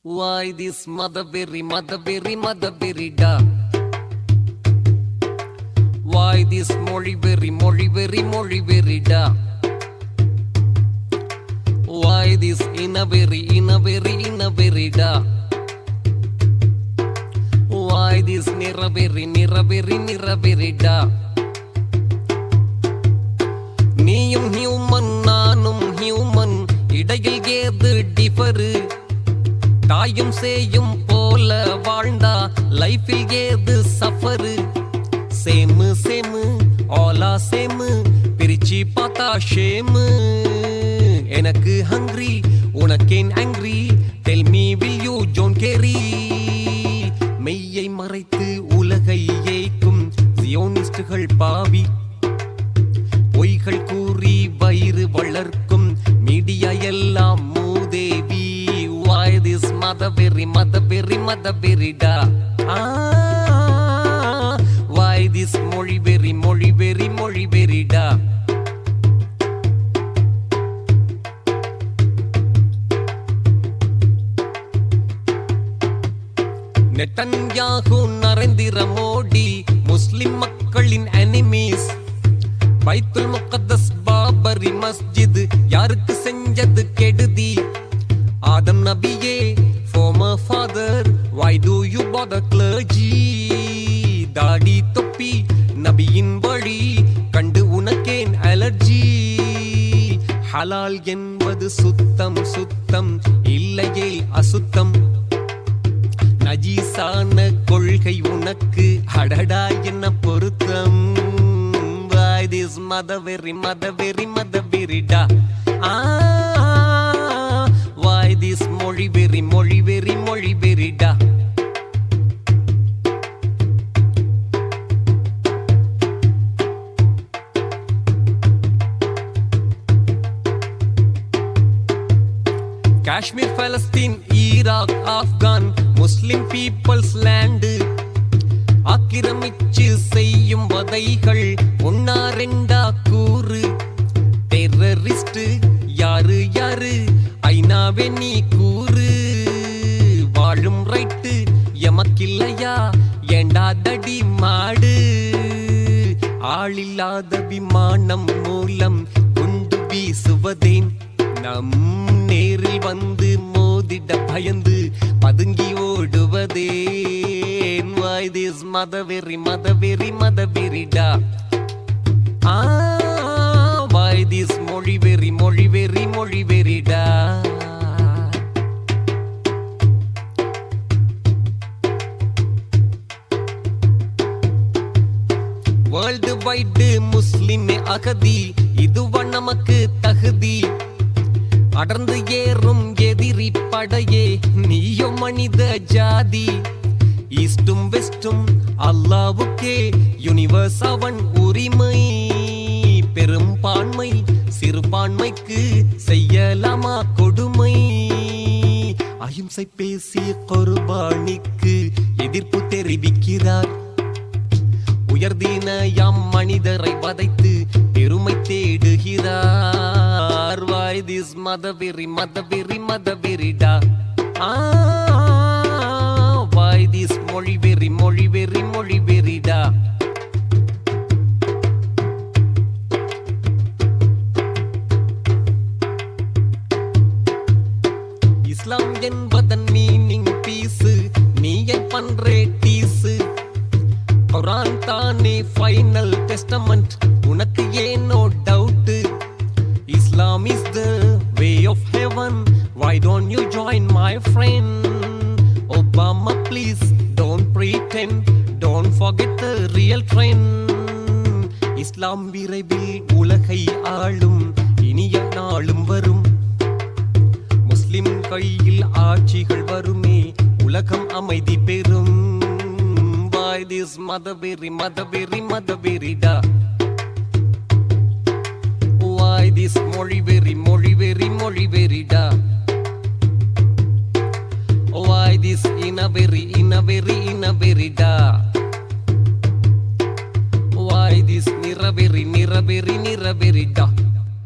Why this motherberry da? Why this mollyberry da? Why this innaberry da? Why this niraberry da? நீயும் human நானும் human இடையில் ஏது டிஃபரு தாயும் சேயும் போல வாழ்ந்தா லைஃபில் ஏது சஃபரு சேமு ஆலா சேமு பிரிச்சு பார்த்தா ஷேமு எனக்கு ஹங்க்ரி உனக்கேன் angry tell me will you ஜோன் கேரி மெய்யை மறைத்து உலகை ஏய்க்கும் ஜியோனிஸ்டுகள் பாவி பொய்கள் கூறி வயிறு வளர்க்கும் மீடியா எல்லாம் மூதேவி Why this motherberry da? Why this mollyberry da? Netanyahu Narendra Modi முஸ்லிம் மக்களின் எனிமீஸ் பைத்துல் முகத்தஸ் பாபரி மஸ்ஜித் யாருக்கு செஞ்சது கெடுதி ஆதம் நபியே former father why do you bother clergy தாடி தொப்பி நபியின் வழி கண்டு உனக்கேன் அலர்ஜி ஹலால் என்பது சுத்தம் இல்லையே அசுத்தம் நஜீசான கொள்கை உனக்கு அடடா என்ன பொருத்தம் Why this motherberry da? Why this mollyberry da? Kashmir, Palestine, Iraq, Afghan, Muslim people's land ஆக்கிரமிச்சு செய்யும் வதைகள் ஒன்னா ரெண்டா கூறு டெரரிஸ்ட் யாரு ஐநாவே நீ கூறு வாழும் ரைட்டு எமக்கில்லையா ஏண்டா தடி மாடு ஆளில்லாத விமானம் மூலம் குண்டு வீசுவதேன் நம் நேரில் வந்து மோதிட பயந்து பதுங்கி ஓடுவதேன் Why this motherberry da? Why this mollyberry da? World wide முஸ்லிமே அகதி இதுவா நமக்கு தகுதி அடர்ந்து ஏறும் எதிரி படையே நீயோ மனித ஜாதி ஈஸ்டும் வெஸ்டும் அல்லாவுக்கே யூனிவர்ஸ் அவன் உரிமை பெரும்பான்மை சிறுபான்மைக்கு செய்யலாமா கொடுமை அஹிம்சை பேசி குர்பானிக்கு எதிர்ப்பு தெரிவிக்கிறார் உயர்தீன மனிதரை வதைத்து பெருமை தேடுகிறார் Why this motherberry da? Why this mollyberry da? இஸ்லாம் என்பதன் மீனிங் பீஸு நீ என் பண்றே டீஸு குர்ஆன் தானே ஃபைனல் டெஸ்டமெண்ட் உனக்கு ஏனோ doubt Islam is the way of heaven why don't you join my friend Obama please don't pretend don't forget the real trend இஸ்லாம் விரைவில் உலகை ஆளும் இனிய நாளும் வரும் முஸ்லிம் கையில் ஆட்சிகள் வருமே உலகம் அமைதி பெறும் Why this motherberry da? Why this mollyberry da? Why this innaberry da? Why this niraberry da?